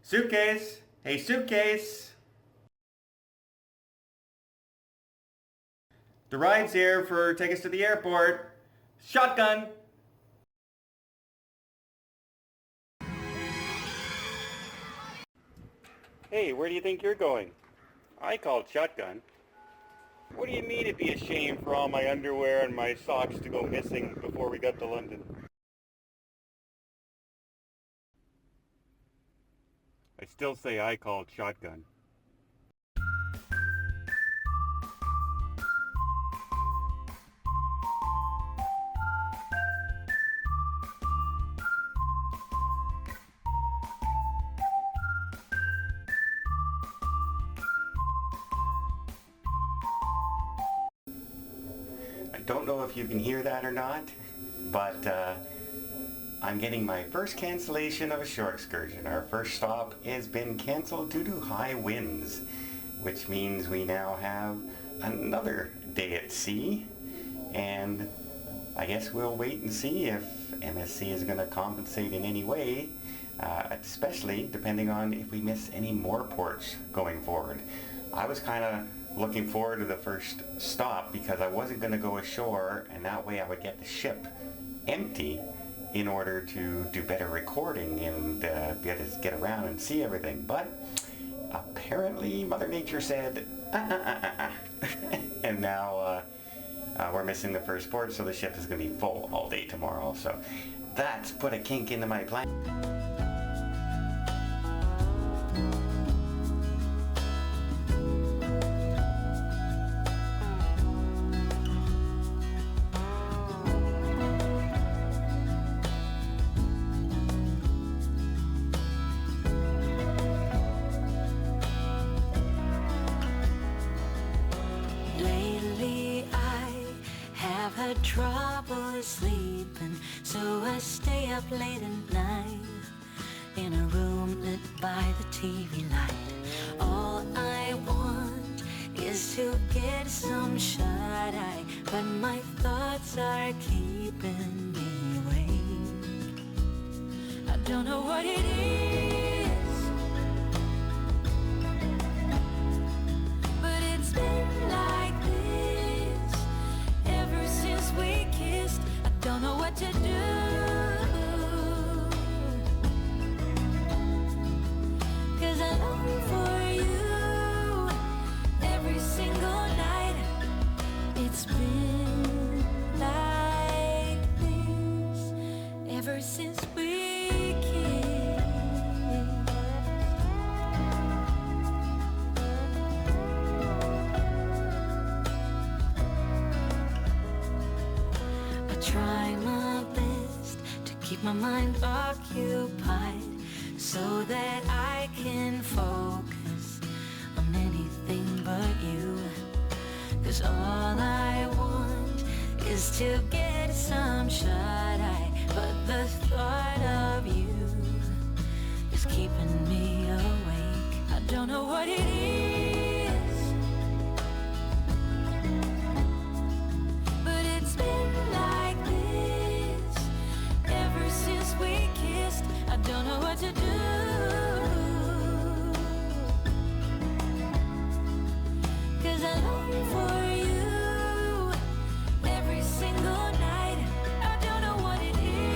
Suitcase! Hey, suitcase! The ride's here for take us to the airport. Shotgun! Hey, where do you think you're going? I called shotgun. What do you mean it'd be a shame for all my underwear and my socks to go missing before we got to London? I still say I called shotgun. I don't know if you can hear that or not, but I'm getting my first cancellation of a shore excursion. Our first stop has been canceled due to high winds, which means we now have another day at sea, and I guess we'll wait and see if MSC is going to compensate in any way, especially depending on if we miss any more ports going forward. I was kind of looking forward to the first stop because I wasn't going to go ashore, and that way I would get the ship empty in order to do better recording and be able to get around and see everything. But apparently Mother Nature said, and now we're missing the first port, so the ship is going to be full all day tomorrow. So that's put a kink into my plan. Trouble sleeping, so I stay up late at night in a room lit by the TV light. All I want is to get some shut-eye, but my thoughts are keeping me awake. I don't know what it is, but it's been like this ever since we kissed. I don't know what to do, 'cause I long for you every single night. It's been like this ever since we kissed. I try my best to keep my mind occupied so that I can focus on anything but you. 'Cause all I want is to get some shut-eye, but the thought of you is keeping me awake. I don't know what it is, but it's been like this ever since we kissed. I don't know what to do, 'cause I long for you every single night. I don't know what it is,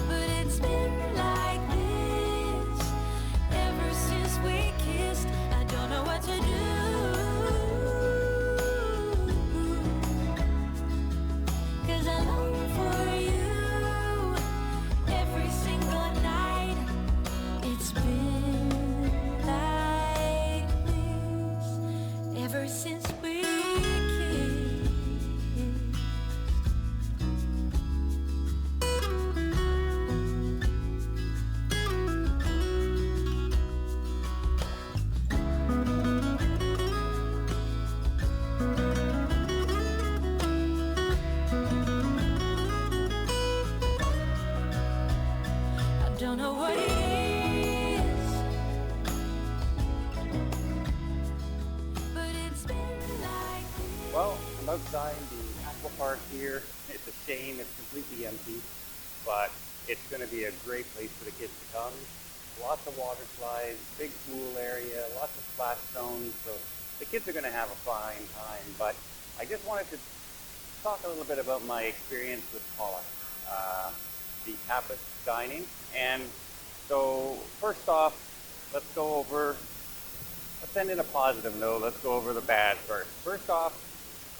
but it's been like this ever since we kissed. I don't know what to do, 'cause I long for you every single night. It's been like this ever since we kissed. I don't know what it is, but it's been like Well, I'm outside the aqua park here. It's a shame it's completely empty. but it's going to be a great place for the kids to come. Lots of water slides, big pool area, lots of splash zones, so the kids are going to have a fine time. But I just wanted to talk a little bit about my experience with Paula, the tapas dining. And so first off, let's end in a positive note. Let's go over the bad first. First off,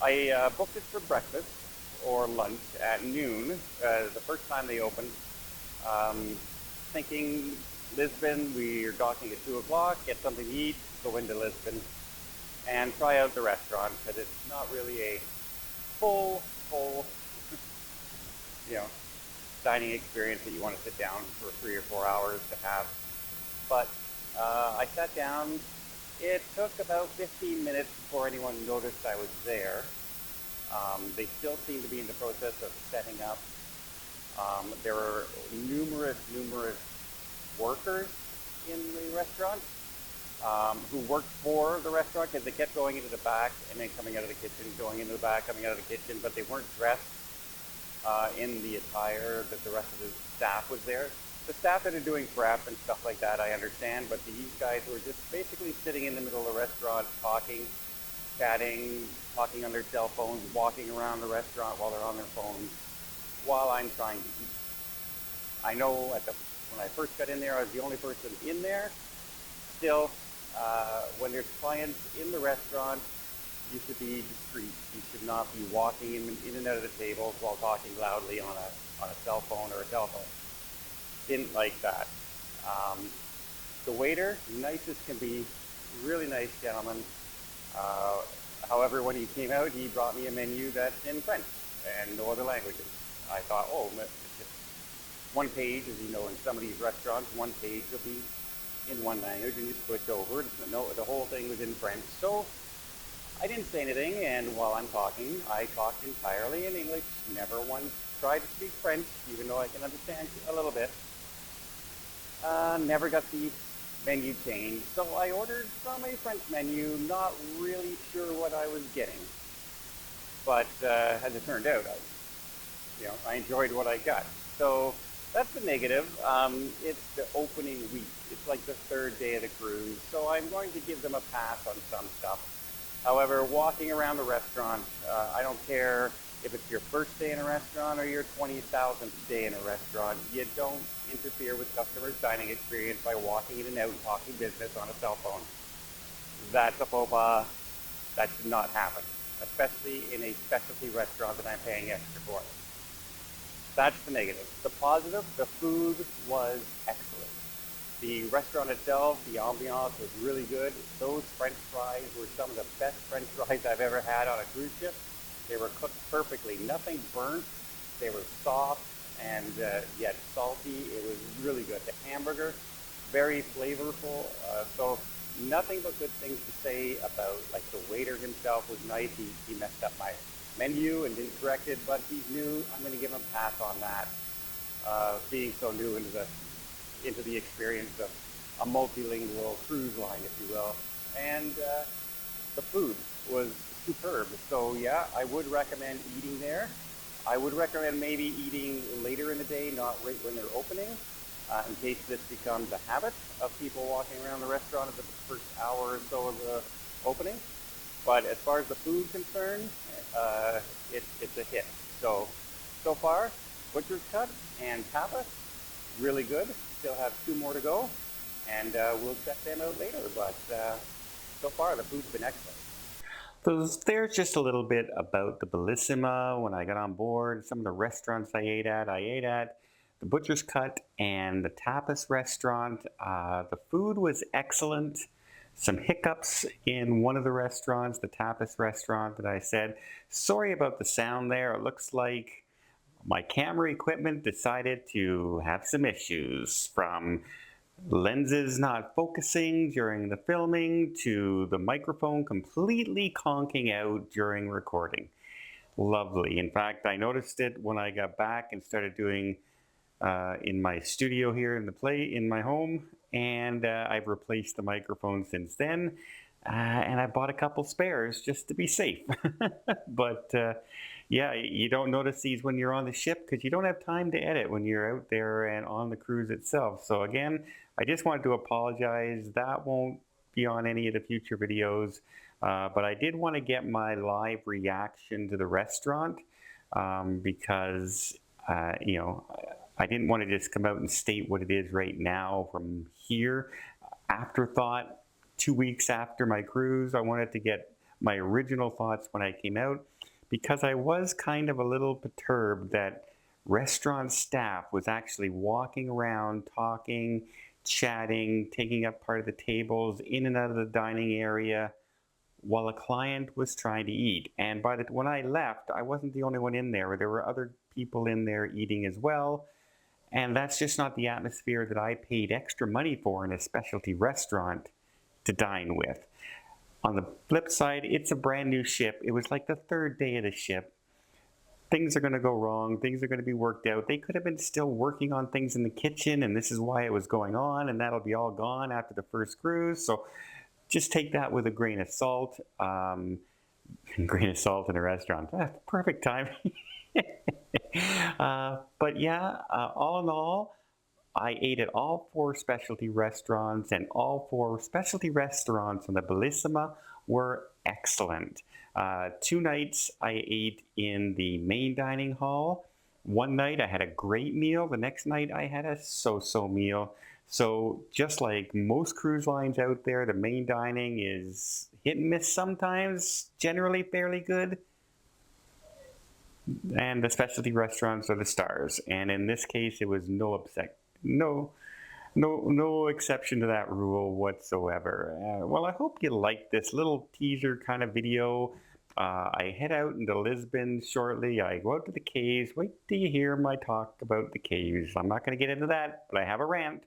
I booked it for breakfast or lunch at noon, the first time they opened, thinking Lisbon, we are docking at 2 o'clock, get something to eat, go into Lisbon, and try out the restaurant, because it's not really a full, dining experience that you want to sit down for 3 or 4 hours to have. But I sat down. It took about 15 minutes before anyone noticed I was there. They still seem to be in the process of setting up. There were numerous workers in the restaurant who worked for the restaurant, because they kept going into the back and then coming out of the kitchen, going into the back, coming out of the kitchen, but they weren't dressed in the attire that the rest of the staff was there. The staff that are doing prep and stuff like that, I understand, but these guys were just basically sitting in the middle of the restaurant, talking, chatting, talking on their cell phones, walking around the restaurant while they're on their phones, while I'm trying to eat. I know when I first got in there, I was the only person in there. Still, when there's clients in the restaurant, you should be discreet. You should not be walking in and out of the tables while talking loudly on a cell phone or a telephone. Didn't like that. The waiter, nice as can be, really nice gentleman. However, when he came out, he brought me a menu that's in French and no other languages. I thought, it's just one page, as you know, in some of these restaurants, one page will be in one language, and you switch over. No, the whole thing was in French. So I didn't say anything, and while I'm talking, I talked entirely in English. Never once tried to speak French, even though I can understand a little bit. Never got the menu changed, so I ordered from a French menu, not really sure what I was getting. But as it turned out, I enjoyed what I got. So that's the negative. It's the opening week. It's like the third day of the cruise, so I'm going to give them a pass on some stuff. However, walking around the restaurant, I don't care if it's your first day in a restaurant or your 20,000th day in a restaurant, you don't interfere with customers' dining experience by walking in and out and talking business on a cell phone. That's a faux pas. That should not happen, especially in a specialty restaurant that I'm paying extra for. That's the negative. The positive, the food was excellent. The restaurant itself, the ambiance was really good. Those French fries were some of the best French fries I've ever had on a cruise ship. They were cooked perfectly, nothing burnt. They were soft and yet salty. It was really good. The hamburger, very flavorful. So nothing but good things to say about, like, the waiter himself was nice. He messed up my menu and didn't correct it, but he's new. I'm going to give him a pass on that. Being so new into the experience of a multilingual cruise line, if you will. And the food was superb. So yeah, I would recommend eating there. I would recommend maybe eating later in the day, not right when they're opening, in case this becomes a habit of people walking around the restaurant at the first hour or so of the opening. But as far as the food concerned, it's a hit. So far, butcher's cut and tapas, really good. Still have 2 more to go, and we'll check them out later. But so far, the food's been excellent. So there's just a little bit about the Bellissima when I got on board. Some of the restaurants I ate at the Butcher's Cut and the Tapas restaurant. The food was excellent. Some hiccups in one of the restaurants, the Tapas restaurant that I said. Sorry about the sound there. It looks like my camera equipment decided to have some issues, from lenses not focusing during the filming to the microphone completely conking out during recording. Lovely. In fact, I noticed it when I got back and started doing in my studio here in my home, and I've replaced the microphone since then, and I bought a couple spares just to be safe. But yeah, you don't notice these when you're on the ship because you don't have time to edit when you're out there and on the cruise itself. So again, I just wanted to apologize. That won't be on any of the future videos, but I did want to get my live reaction to the restaurant because, you know, I didn't want to just come out and state what it is right now from here. Afterthought, 2 weeks after my cruise, I wanted to get my original thoughts when I came out, because I was kind of a little perturbed that restaurant staff was actually walking around, talking, chatting, taking up part of the tables, in and out of the dining area, while a client was trying to eat. And when I left, I wasn't the only one in there. There were other people in there eating as well. And that's just not the atmosphere that I paid extra money for in a specialty restaurant to dine with. On the flip side, it's a brand new ship. It was like the third day of the ship. Things are going to go wrong. Things are going to be worked out. They could have been still working on things in the kitchen, and this is why it was going on, and that'll be all gone after the first cruise. So just take that with a grain of salt. Grain of salt in a restaurant. Perfect time. But yeah, all in all, I ate at all 4 specialty restaurants, and all 4 specialty restaurants on the Bellissima were excellent. 2 nights I ate in the main dining hall. One night I had a great meal. The next night I had a so-so meal. So just like most cruise lines out there, the main dining is hit and miss sometimes, generally fairly good. And the specialty restaurants are the stars. And in this case, it was no exception to that rule whatsoever. Well, I hope you liked this little teaser kind of video. I head out into Lisbon shortly. I go out to the caves. Wait till you hear my talk about the caves. I'm not going to get into that, but I have a rant.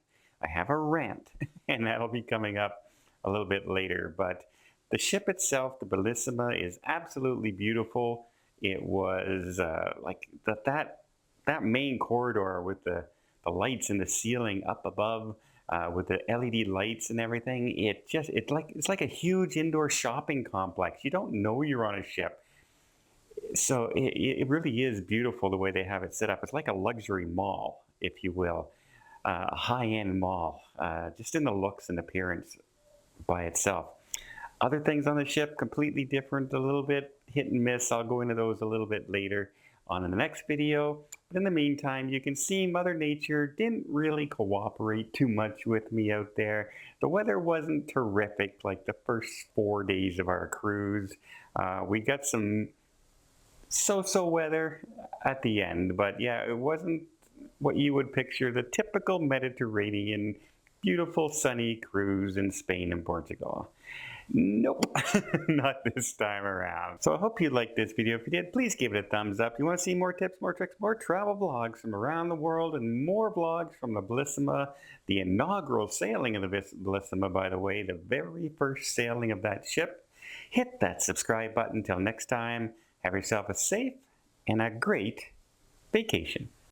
And that'll be coming up a little bit later. But the ship itself, the Bellissima, is absolutely beautiful. It was like that main corridor with the lights in the ceiling up above, with the LED lights and everything. It's like a huge indoor shopping complex. You don't know you're on a ship. So it really is beautiful the way they have it set up. It's like a luxury mall, if you will, a high-end mall, just in the looks and appearance by itself. Other things on the ship, completely different, a little bit hit and miss. I'll go into those a little bit later on in the next video. But in the meantime, you can see Mother Nature didn't really cooperate too much with me out there. The weather wasn't terrific like the first 4 days of our cruise. We got some so-so weather at the end, but yeah, it wasn't what you would picture, the typical Mediterranean, beautiful sunny cruise in Spain and Portugal. Nope, not this time around. So I hope you liked this video. If you did, please give it a thumbs up. If you want to see more tips, more tricks, more travel vlogs from around the world, and more vlogs from the Bellissima, the inaugural sailing of the Bellissima, by the way, the very first sailing of that ship, hit that subscribe button. Until next time, have yourself a safe and a great vacation.